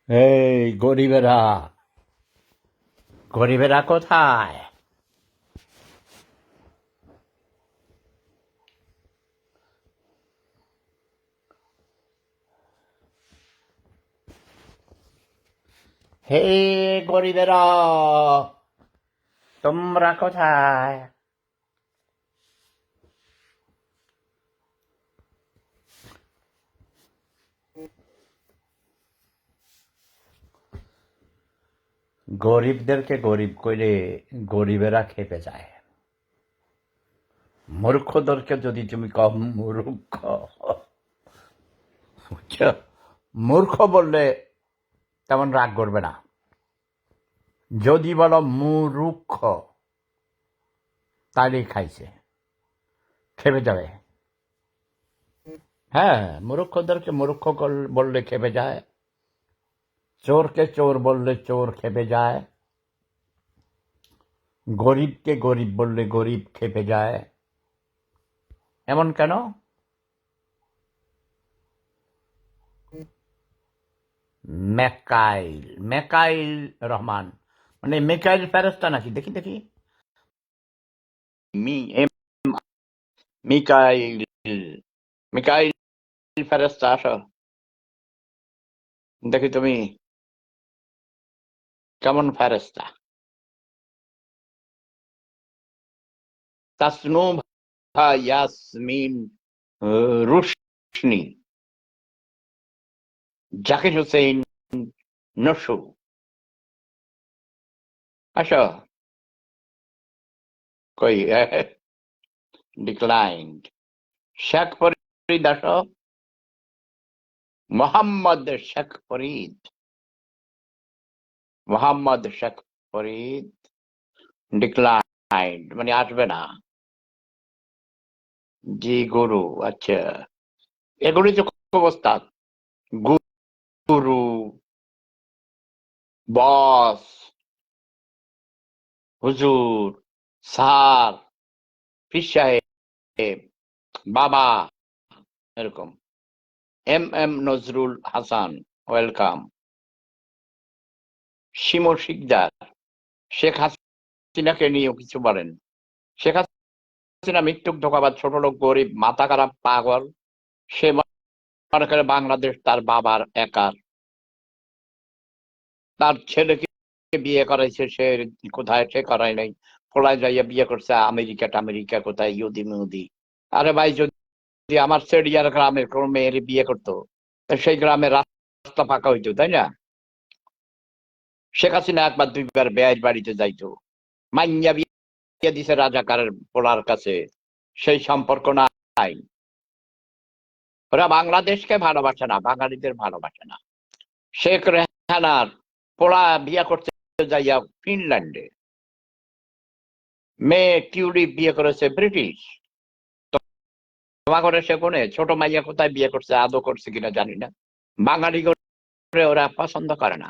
এই গরিবেরা, গরিবেরা কোথায়? হে গরিবেরা, তোমরা কোথায়? গরিবদেরকে গরিব কইলে গরিবেরা খেপে যায়। মূর্খদেরকে যদি তুমি কম মূর্খ, বুঝছো? মূর্খ বললে তেমন রাগ করবে না। যদি বলো মূর্খ, তাহলেই খাইছে, খেপে যাবে। হ্যাঁ, মূর্খদেরকে মূর্খ বললে খেপে যায়, চোরকে চোর বললে চোর খেপে যায়, গরিবকে গরিব বললে গরিব খেপে যায়। এমন কেন? মেকাইল মেকাইল রহমান, মানে মেকাইল ফেরেস্তা নাকি? দেখি দেখি। মিকাইল মিকাইল ফেরেস্তা, আসো দেখি তুমি কেমন ফেরেস্তা। তাসনু ইয়াসমিন রুশনি, জাকির হোসেন নসু, আসো। কই ডিক্লাইন্ড। শেখ ফরিদ, আসো। মোহাম্মদ শেখ ফরিদ, মোহাম্মদ শেখ ফরিদ ডিক্লাইন্ড, মানে আসবে না। জি গুরু, আচ্ছা। এগুলি তো অবস্থা। গুরু, বস, হুজুর, স্যার, পীর সাহেব, বাবা, এরকম। M Nazrul Hasan, welcome. শিমুল শিকদার, শেখ হাসিনাকে নিয়েও কিছু বলেন। শেখ হাসিনা মৃত্যুক ধোকাবাদ, ছোট লোক, গরিব, মাথা খারাপ, পাগল। সে মনে করে বাংলাদেশ তার বাবার একার। তার ছেলেকে বিয়ে করাইছে সে কোথায়, সে করাই নাই। ফোলায় যাইয়া বিয়ে করছে আমেরিকা কোথায়, ইহুদি মিহুদি। আরে ভাই, যদি আমার সেডিয়ার গ্রামের কোন মেয়ের বিয়ে করতো, সেই গ্রামের রাস্তা ফাঁকা হইতো, তাই না? শেখ হাসিনা একবার দুইবার বেয়ের বাড়িতে যাইতো, মাইয়া বিয়ে দিছে রাজাকারের পোলার কাছে, সেই সম্পর্ক নাই। ওরা বাংলাদেশকে ভালোবাসে না, বাঙালিদের ভালোবাসে না। শেখ রেহানার পোলা বিয়ে করতে যাইয়া ফিনল্যান্ডে, মেয়ে টিউলিপ বিয়ে করেছে ব্রিটিশ। তোমার ঘরে সে কোনে ছোট মাইয়া কোথায় বিয়ে করছে, আদৌ করছে কিনা জানি না। বাঙালি করে ওরা পছন্দ করে না।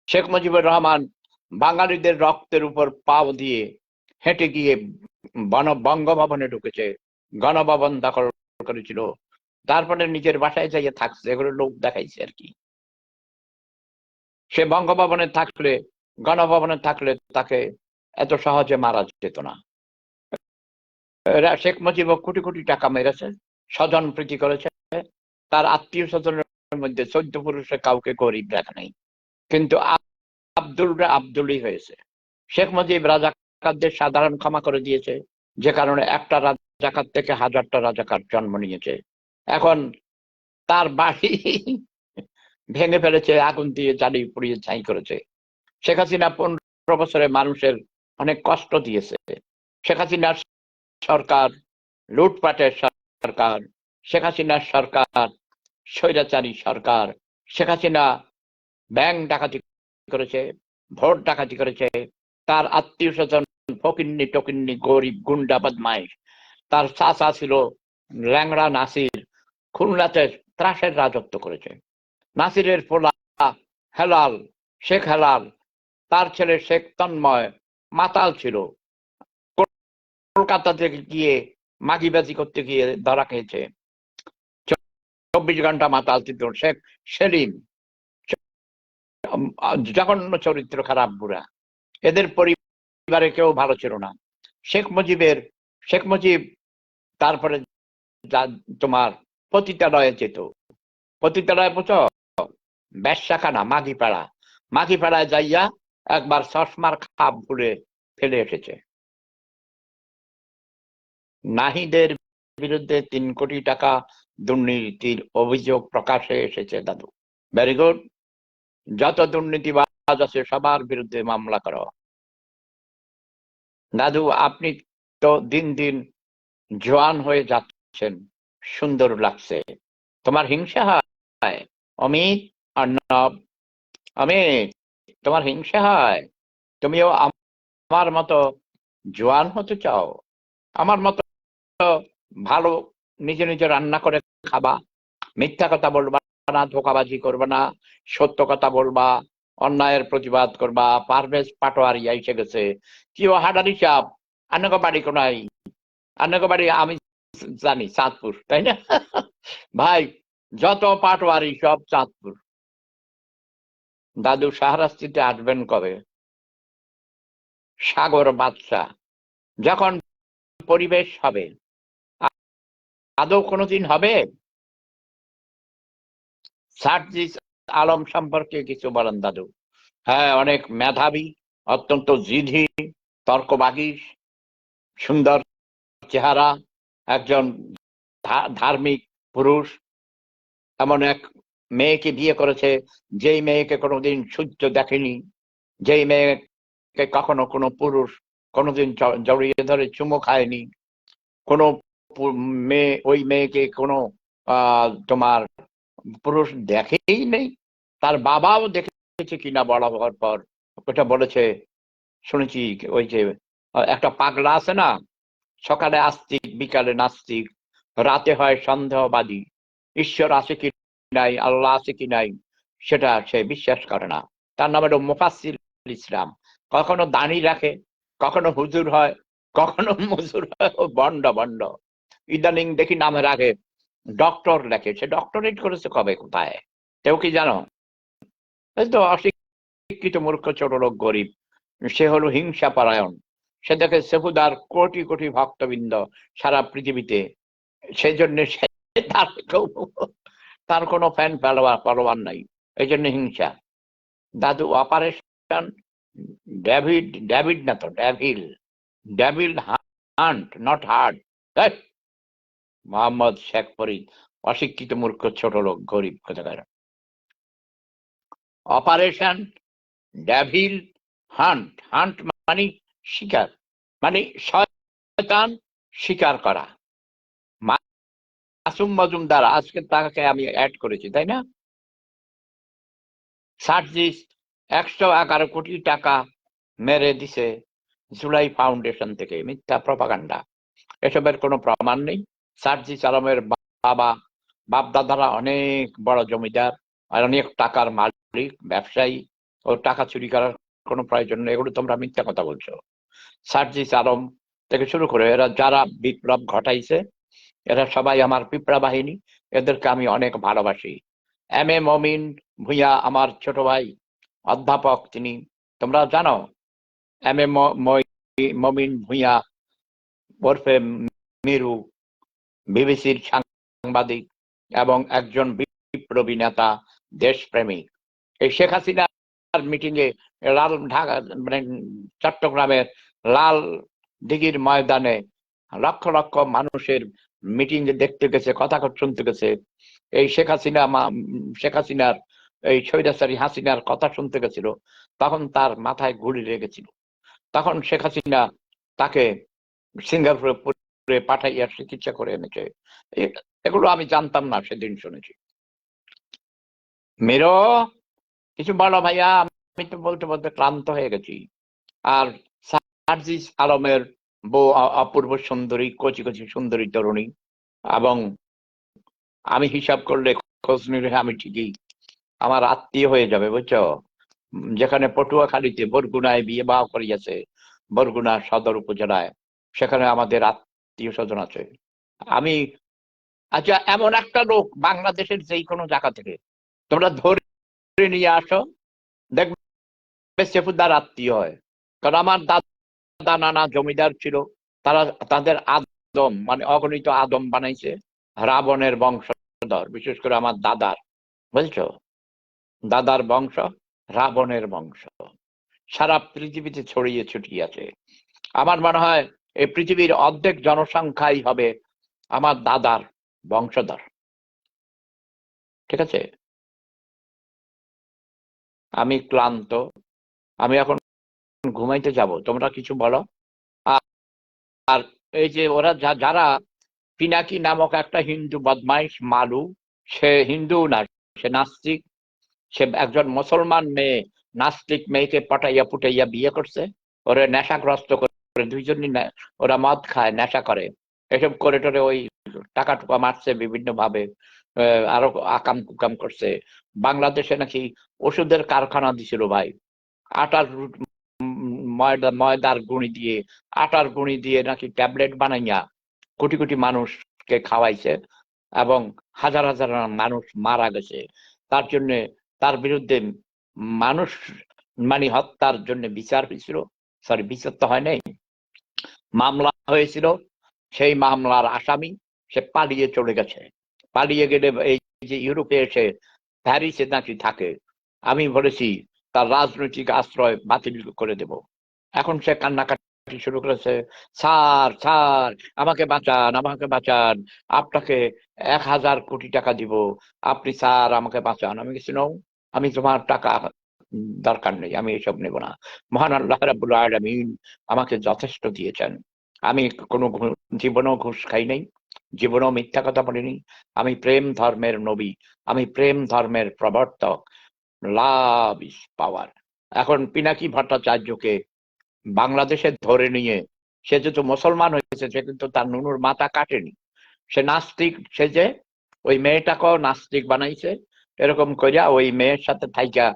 শেখ মুজিবুর রহমান বাঙালিদের রক্তের উপর পাও দিয়ে হেঁটে গিয়ে বঙ্গভবনে ঢুকেছে, গণভবন দখল করেছিল, তারপরে নিজের বাসায় যাইয়ে থাকছে, এগুলো লোক দেখাইছে আর কি। সে বঙ্গভবনে থাকলে, গণভবনে থাকলে তাকে এত সহজে মারা যেত না। শেখ মুজিব কোটি কোটি টাকা মেরেছে, স্বজন প্রীতি করেছে, তার আত্মীয় স্বজনের মধ্যে 14 পুরুষে কাউকে গরিব দেখা নেই, কিন্তু আব্দুলরা আব্দুলই হয়েছে। শেখ মুজিব রাজাকারদের সাধারণ ক্ষমা করে দিয়েছে, যে কারণে একটা রাজাকার থেকে হাজারটা রাজাকার জন্ম নিয়েছে। এখন তার বাড়ি ভেঙে ফেলেছে, আগুন দিয়ে জ্বালিয়ে পুড়িয়ে ছাই করেছে। শেখ হাসিনা 15 বছরে মানুষের অনেক কষ্ট দিয়েছে। শেখ হাসিনার সরকার লুটপাটের সরকার, শেখ হাসিনার সরকার স্বৈরাচারী সরকার। শেখ হাসিনা ব্যাংক ডাকাতি করেছে, ভোট ডাকাতি করেছে, তার আত্মীয় স্বজন ফকিন্নি টকিন্নি গরিব গুন্ডা বদমাইশ। তার চাচা ছিল ল্যাংড়া নাসির, খুলনাতে ত্রাসের রাজত্ব করেছে। নাসিরের পোলা হেলাল, শেখ হেলাল, তার ছেলে শেখ তন্ময় মাতাল ছিল, কলকাতা থেকে গিয়ে মাগিবাজি করতে গিয়ে ধরা খেয়েছে, 24 ঘন্টা মাতাল ছিল। শেখ সেলিম জঘন্য চরিত্র, খারাপ বুড়া। এদের পরিবারে কেউ ভালো ছিল না। শেখ মুজিব তারপরে তোমার পতিতালয়ে যেত। পতিতালয়ে বুঝো, বেশ্যাখানা, মাঘিপাড়ায় যাইয়া একবার চশমার খাপ ভুলে ফেলে এসেছে। নাহিদের বিরুদ্ধে 3 কোটি টাকা দুর্নীতির অভিযোগ প্রকাশে এসেছে দাদু। Very good. যত দুর্নীতিবাজ আছে সবার বিরুদ্ধে মামলা করো। দাদু, আপনি তো দিন দিন জোয়ান হয়ে যাচ্ছেন, সুন্দর লাগছে। তোমার হিংসা হয় অমিত? অর্ণব, অমিত, তোমার হিংসা হয়? তুমিও আমার মতো জোয়ান হতে চাও? আমার মতো ভালো নিজে নিজে রান্না করে খাবা, মিথ্যা কথা বলবা না, ধোকাবাজি করবা না, সত্য কথা বলবা, অন্যায়ের প্রতিবাদ করবা। পারভেজ পাটোয়ারি এসে গেছে, কি ও হাডারি চাপ? আন্নক বাড়ি কোনায়? আন্নক বাড়ি আমি জানি চাঁদপুর, তাই না? ভাই, যত পাটোয়ারি সব চাঁদপুর। দাদু, শাহরাস্তিতে আসবেন কবে? সাগর বাদশা, যখন পরিবেশ হবে। আদৌ কোনোদিন হবে? সার্জিস আলম সম্পর্কে কিছু বলেন দাদু। হ্যাঁ, অনেক মেধাবী, অত্যন্ত জিধি, তর্কবাগী, সুন্দর চেহারা, একজন ধার্মিক পুরুষ। এমন এক মেয়েকে বিয়ে করেছে, যেই মেয়েকে কোনোদিন সূর্য দেখেনি, যেই মেয়েকে কখনো কোনো পুরুষ কোনোদিন জড়িয়ে ধরে চুমো খায়নি। কোনো মেয়ে, ওই মেয়েকে কোনো তোমার পুরুষ দেখেই নেই। তার বাবাও দেখেছে কিনা বড় হওয়ার পর ওটা বলেছে, শুনেছি। ওই যে একটা পাগলা আছে না, সকালে আস্তিক, বিকালে নাস্তিক, রাতে হয় সন্দেহবাদী, ঈশ্বর আছে কি নাই, আল্লাহ আছে কি নাই সেটা সে বিশ্বাস করে না। তার নাম হলো মুফাসসির ইসলাম। কখনো দাঁড়ি রাখে, কখনো হুজুর হয়, কখনো মজুর হয়। Bond bond. ইদানিং দেখি নামের আগে ডক্টর লেখে। সে ডক্টরেট করেছে কবে, কোথায়, কেউ কি জানো? এই তো অশিক্ষিত, মূর্খ, ছোট লোক, গরিব। সে হলো হিংসা পরায়ণ। সে দেখে সেহুদার কোটি কোটি ভক্তবৃন্দ সারা পৃথিবীতে, সেই জন্য তার কোনো ফ্যান ফলোয়ার নাই, এই জন্য হিংসা। দাদু, অপারেশন ডেভিড, ডেভিড না তো, devil, devil hunt, not heart. Mohammad Sheikh Farid, অশিক্ষিত, মূর্খ, ছোট লোক, গরিব কোথাকার। অপারেশন ডেভিল হান্ট, হান্ট মানে শিকার, মানে শয়তান শিকার করা। মাসুম মজুমদার, আজকে তাকে আমি অ্যাড করেছি, তাই না? সার্জিস 111 কোটি টাকা মেরে দিছে জুলাই ফাউন্ডেশন থেকে, মিথ্যা প্রপাগান্ডা। এসবের কোনো প্রমাণ নেই। সার্জিস আলমের বাপদাদারা অনেক বড় জমিদার আর অনেক টাকার মালিক, ব্যবসায়ী। ও টাকা চুরি করার কোনো প্রয়োজন নেই। এগুলো তোমরা মিথ্যা কথা বলছো। সার্জিস আলম থেকে শুরু করে এরা যারা বিপ্লব ঘটাইছে, এরা সবাই আমার পিঁপড়া বাহিনী। এদেরকে আমি অনেক ভালোবাসি। এম এ মমিন ভূঁইয়া আমার ছোট ভাই, অধ্যাপক তিনি, তোমরা জানো। এম এ মমিন ভূঁইয়া ওরফে মিরু, বিবিসির সাংবাদিক এবং একজন বিপ্লবী নেতা, দেশপ্রেমিক। এই শেখ হাসিনার মিটিং এ লাল ঢাকা, মানে চট্টগ্রামের লাল দিঘির ময়দানে লক্ষ লক্ষ মানুষের মিটিং দেখতে গেছে, কথা শুনতে গেছে। এই শেখ হাসিনার, এই স্বৈরাচারী হাসিনার কথা শুনতে গেছিল। তখন তার মাথায় গুলি লেগেছিল। তখন শেখ হাসিনা তাকে সিঙ্গাপুরে পাঠাইয়া চিকিৎসা করে এনেছে। এগুলো আমি জানতাম না, সেদিন শুনেছি। মেরো, কিছু বলো ভাইয়া, আমি তো বলতে বলতে ক্লান্ত হয়ে গেছি। আর সার্জিস আলমের বউ অপূর্ব সুন্দরী, কচি কচি সুন্দরী তরুণী। এবং আমি হিসাব করলে, খোঁজ নিলে আমি ঠিকই আমার আত্মীয় হয়ে যাবে, বুঝছো? যেখানে পটুয়াখালীতে বরগুনায় বিয়ে বাহ করিয়াছে, বরগুনা সদর উপজেলায়, সেখানে আমাদের আত্মীয় স্বজন আছে। আমি, আচ্ছা, এমন একটা লোক বাংলাদেশের যেই কোনো জায়গা থেকে তোমরা ধরে নিয়ে আসো, দেখবে সেফুদ্দার আত্মীয় হয়, কারণ আমার দাদা নানা জমিদার ছিল, তারা তাদের আদম মানে অগণিত আদম বানাইছে রাবণের বংশধর, বিশেষ করে আমার দাদার, বুঝছো, দাদার বংশ রাবণের বংশ সারা পৃথিবীতে ছড়িয়ে ছিটিয়ে আছে। আমার মনে হয় এই পৃথিবীর অর্ধেক জনসংখ্যাই হবে আমার দাদার বংশধর। ঠিক আছে, আমি ক্লান্ত, আমি এখন ঘুমাইতে যাব, তোমরা কিছু বলো। আর এই যে ওরা যারা পিনাকি নামক একটা হিন্দু বদমাইশ মালু, সে হিন্দু না, সে নাস্তিক, সে একজন মুসলমান মেয়ে নাস্তিক মেয়েকে পটাইয়া পুটাইয়া বিয়ে করছে, ওরা নেশাগ্রস্ত করে, দুইজনই ওরা মদ খায়, নেশা করে, এসব করে টোরে ওই টাকা টুকা মারছে বিভিন্ন ভাবে, আরো আকাম কুকাম করছে। বাংলাদেশে নাকি ওষুধের কারখানা দিছিল ভাই, আটার ময়দার গুঁড়ি দিয়ে, আটার গুঁড়ি দিয়ে নাকি ট্যাবলেট বানাইয়া কোটি কোটি মানুষকে খাওয়াইছে, এবং হাজার হাজার মানুষ মারা গেছে। তার জন্য তার বিরুদ্ধে মানুষ মানে হত্যার জন্য বিচার হয়েছিল, সরি বিচার তো হয় নাই, মামলা হয়েছিল। সেই মামলার আসামি সে পালিয়ে চলে গেছে, পালিয়ে গেলে এই যে ইউরোপে এসে প্যারিসে নাকি থাকে, আমি বলেছি তার রাজনৈতিক আশ্রয় বাতিল করে দেব। এখন সে কান্নাকাটি শুরু করেছে, স্যার স্যার আমাকে বাঁচান, আমাকে বাঁচান, আপনাকে 1000 কোটি টাকা দিব, আপনি স্যার আমাকে বাঁচান। আমি কিছু নও, আমি তোমার টাকা দরকার নেই, আমি এসব নেব না। মহান আল্লাহ রাব্বুল আলামিন আমাকে যথেষ্ট দিয়েছেন। আমি কোনো জীবনেও ঘুষ খাই নাই, জীবনেও মিথ্যা কথা বলিনি। আমি প্রেম ধর্মের নবী, আমি প্রেম ধর্মের প্রবর্তক। Love is power. এখন পিনাকি ভট্টাচার্যকে বাংলাদেশে ধরে নিয়ে, সে যেহেতু মুসলমান হয়েছে, সে কিন্তু তার নুনুর মাথা কাটেনি, সে নাস্তিক, সে যে ওই মেয়েটাকেও নাস্তিক বানাইছে, এরকম করিয়া ওই মেয়ের সাথে থাইকা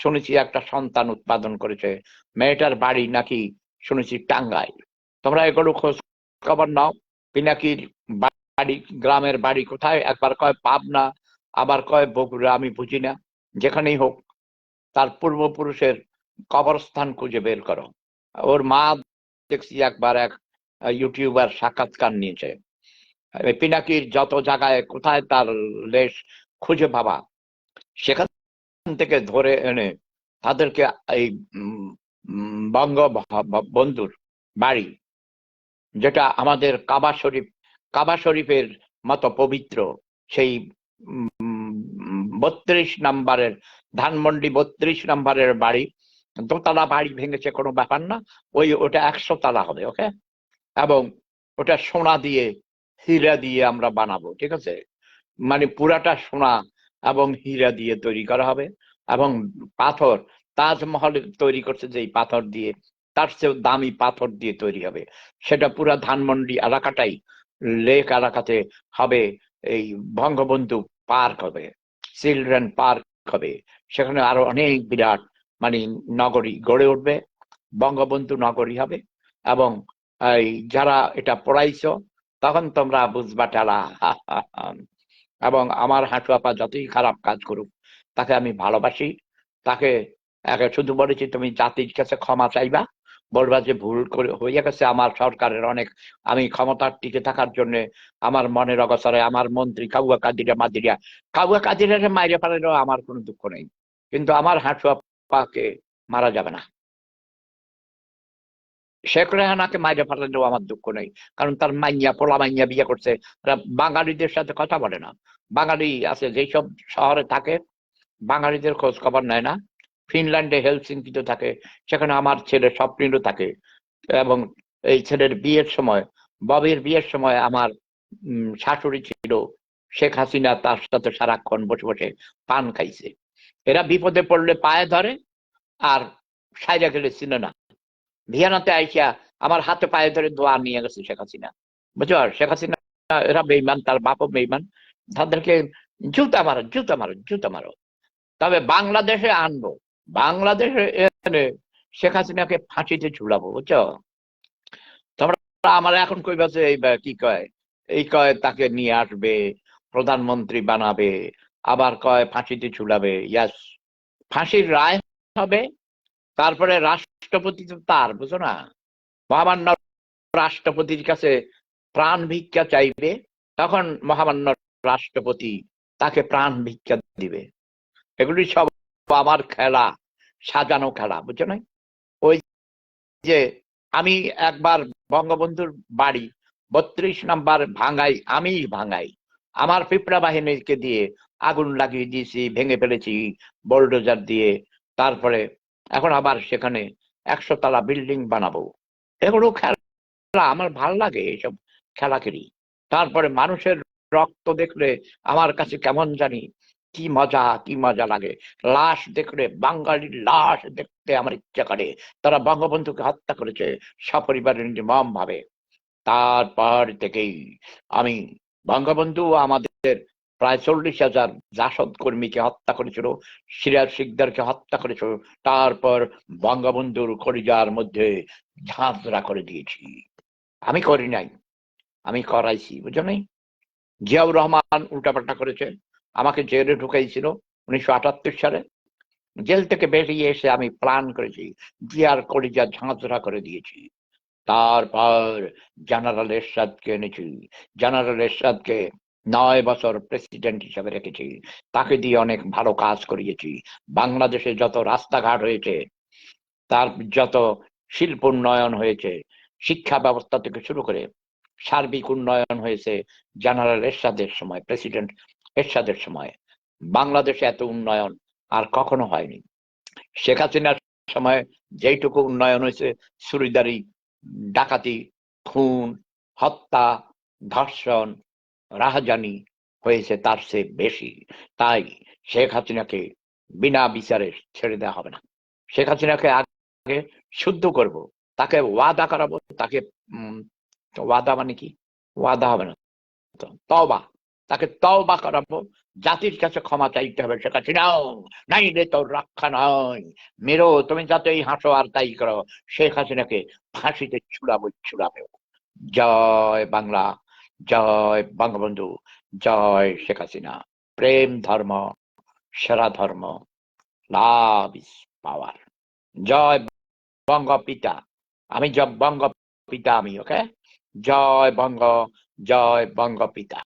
শুনেছি একটা সন্তান উৎপাদন করেছে। মেয়েটার বাড়ি নাকি শুনেছি টাঙ্গাইল। তোমরা এগুলো খোঁজ খবর নাও, পিনাকির বাড়ি, গ্রামের বাড়ি কোথায়, একবার কয় পাবনা, আবার কয় বগুড়া, আমি বুঝি না। যেখানেই হোক, তার পূর্বপুরুষের কবরস্থান খুঁজে বের করো। ওর মা দেখছি একবার এক ইউটিউবার সাক্ষাৎকার নিয়েছে, পিনাকির যত জায়গায় কোথায় তার লেশ খুঁজে পাবা, সেখান থেকে ধরে এনে তাদেরকে এই বঙ্গবন্ধুর বাড়ি, যেটা আমাদের কাবা শরীফের মতো পবিত্র, সেই 32 নম্বরের ধানমন্ডি 32 নম্বরের বাড়ি, দোতলা বাড়ি ভেঙেছে, কোনো ব্যাপার না, ওটা 100 তলা হবে, ওকে, এবং ওটা সোনা দিয়ে হীরা দিয়ে আমরা বানাবো। ঠিক আছে, মানে পুরাটা সোনা এবং হীরা দিয়ে তৈরি করা হবে, এবং পাথর, তাজমহল তৈরি করছে যে পাথর দিয়ে, তার চেয়েও দামি পাথর দিয়ে তৈরি হবে। সেটা পুরা ধানমন্ডি এলাকাটাই, লেক এলাকাতে হবে এই বঙ্গবন্ধু পার্ক হবে, চিলড্রেন পার্ক হবে, সেখানে আরো অনেক বিরাট মানে নগরী গড়ে উঠবে, বঙ্গবন্ধু নগরী হবে। এবং এই যারা এটা পড়াইছো, তখন তোমরা বুঝবা টেলা। এবং আমার হাঁটু আপা যতই খারাপ কাজ করুক, তাকে আমি ভালোবাসি, তাকে শুধু বলেছি তুমি জাতির কাছে ক্ষমা চাইবা, বলবা যে ভুল করে হয়ে গেছে আমার সরকারের অনেক, আমি ক্ষমতার টিকে থাকার জন্য আমার মনের অগসরে আমার মন্ত্রী কাউয়া কাদিরা মাইরে ফেলারও আমার কোনো দুঃখ নেই, কিন্তু আমার হাঁটু আপাকে মারা যাবে না। শেখ রেহানাকে মাইরে ফেলালেও আমার দুঃখ নেই, কারণ তার মাইয়া পোলা মাইয়া বিয়ে করছে, বাঙালিদের সাথে কথা বলে না। বাঙালি আছে যেসব শহরে থাকে, বাঙালিদের খোঁজ খবর নেয় না। ফিনল্যান্ডে হেলসিঙ্কিতে থাকে, সেখানে আমার ছেলে স্বপ্নিলও থাকে। এবং এই ছেলের বিয়ের সময়, ববির বিয়ের সময় আমার শাশুড়ি ছিল শেখ হাসিনা, তার সাথে সারাক্ষণ বসে বসে পান খাইছে। এরা বিপদে পড়লে পায়ে ধরে, আর সাইরা গেলে চিনে না। ভিয়ানাতে আইসা আমার হাতে পায়ে ধরে দোয়া নিয়ে গেছে শেখ হাসিনা, বুঝছো। শেখ হাসিনা, এরা বেইমান, তার বাপও বেইমান, তাদেরকে জুতা মারো, জুতা মারো, জুতা মারো। তবে বাংলাদেশে আনবো, বাংলাদেশে এনে শেখ হাসিনাকে ফাঁসিতে ঝুলাবো, বুঝছো। তোমরা আমার এখন কইবাছে এই কি কয়, এই কয় তাকে নিয়ে আসবে, প্রধানমন্ত্রী বানাবে, আবার কয় ফাঁসিতে ঝুলাবে। ইয়াস, ফাঁসির রায় হবে, তারপরে রাষ্ট্রপতি তো তার, বুঝো না, মহামান্য রাষ্ট্রপতির কাছে প্রাণ ভিক্ষা চাইবে, তখন মহামান্য রাষ্ট্রপতি তাকে প্রাণ ভিক্ষা দিবে। এগুলি সব আমার খেলা, সাজানো খেলা, বুঝছো না? ওই যে আমি একবার বঙ্গবন্ধুর বাড়ি 32 নম্বর আমি ভাঙাই, আমার পিঁপড়া বাহিনীকে দিয়ে আগুন লাগিয়ে দিয়েছি, ভেঙে ফেলেছি বোল্ডোজার দিয়ে। তারপরে এখন আবার সেখানে 100 তলা বিল্ডিং বানাবো। এগুলো খেলা আমার ভাল লাগে, এইসব খেলা খেলি। তারপরে মানুষের রক্ত দেখলে আমার কাছে কেমন জানি কি মজা লাগে। লাশ দেখলে, বাঙালির লাশ দেখতে আমার ইচ্ছা করে। তারা বঙ্গবন্ধুকে হত্যা করেছে সপরিবারে নির্মম ভাবে। তারপর থেকেই আমি, বঙ্গবন্ধু আমাদের প্রায় 40,000 জাসদ কর্মীকে হত্যা করেছিল, সিরাজ শিকদারকে হত্যা করেছিল। তারপর বঙ্গবন্ধুর কলিজার মধ্যে ঝাঁঝরা করে দিয়েছি। আমি করি নাই, আমি করাইছি, বুঝো নাই? জিয়াউর রহমান উল্টাপাল্টা করেছে, আমাকে জেলে ঢুকাইছিল 1978 সালে। জেল থেকে বেরিয়ে এসে আমি প্ল্যান করেছি, জিয়ার কলিজা ঝাঁঝরা করে দিয়েছি। তারপর জেনারেল এরশাদকে এনেছি, জেনারেল এরশাদকে 9 বছর প্রেসিডেন্ট হিসেবে রেখেছি, তাকে দিয়ে অনেক ভালো কাজ করিয়েছি। বাংলাদেশে যত রাস্তাঘাট হয়েছে, তার যত শিল্প উন্নয়ন হয়েছে, শিক্ষা ব্যবস্থা থেকে শুরু করে সার্বিক উন্নয়ন হয়েছে জেনারেল এরশাদের সময়, প্রেসিডেন্ট এরশাদের সময়। বাংলাদেশে এত উন্নয়ন আর কখনো হয়নি। শেখ হাসিনার সময় যেইটুকু উন্নয়ন হয়েছে, চুরিদারি, ডাকাতি, খুন, হত্যা, ধর্ষণ, রাহাজানি হয়েছে তার চেয়ে বেশি। তাই শেখ হাসিনাকে বিনা বিচারে ছেড়ে দেওয়া হবে না। শেখ হাসিনাকে আগে শুদ্ধ করব, তাকে ওয়াদা করাবো, তাকে ওয়াদা মানে কি, ওয়াদা হবে না তো, তওবা, তাকে তওবা করাবো, জাতির কাছে ক্ষমা চাইতে হবে। শেখ হাসিনাও নাই রে, তোর রক্ষা নয়, মেরো, তুমি যতই হাসো আর তাই করো, শেখ হাসিনাকে ফাঁসিতে ছুড়াবে। জয় বাংলা, জয় বঙ্গবন্ধু, জয় শেখ হাসিনা। প্রেম ধর্ম, সেরা ধর্ম, লাভ ইজ পাওয়ার। জয় বঙ্গপিতা, আমি বঙ্গপিতা, আমি ওকে। জয় বঙ্গপিতা।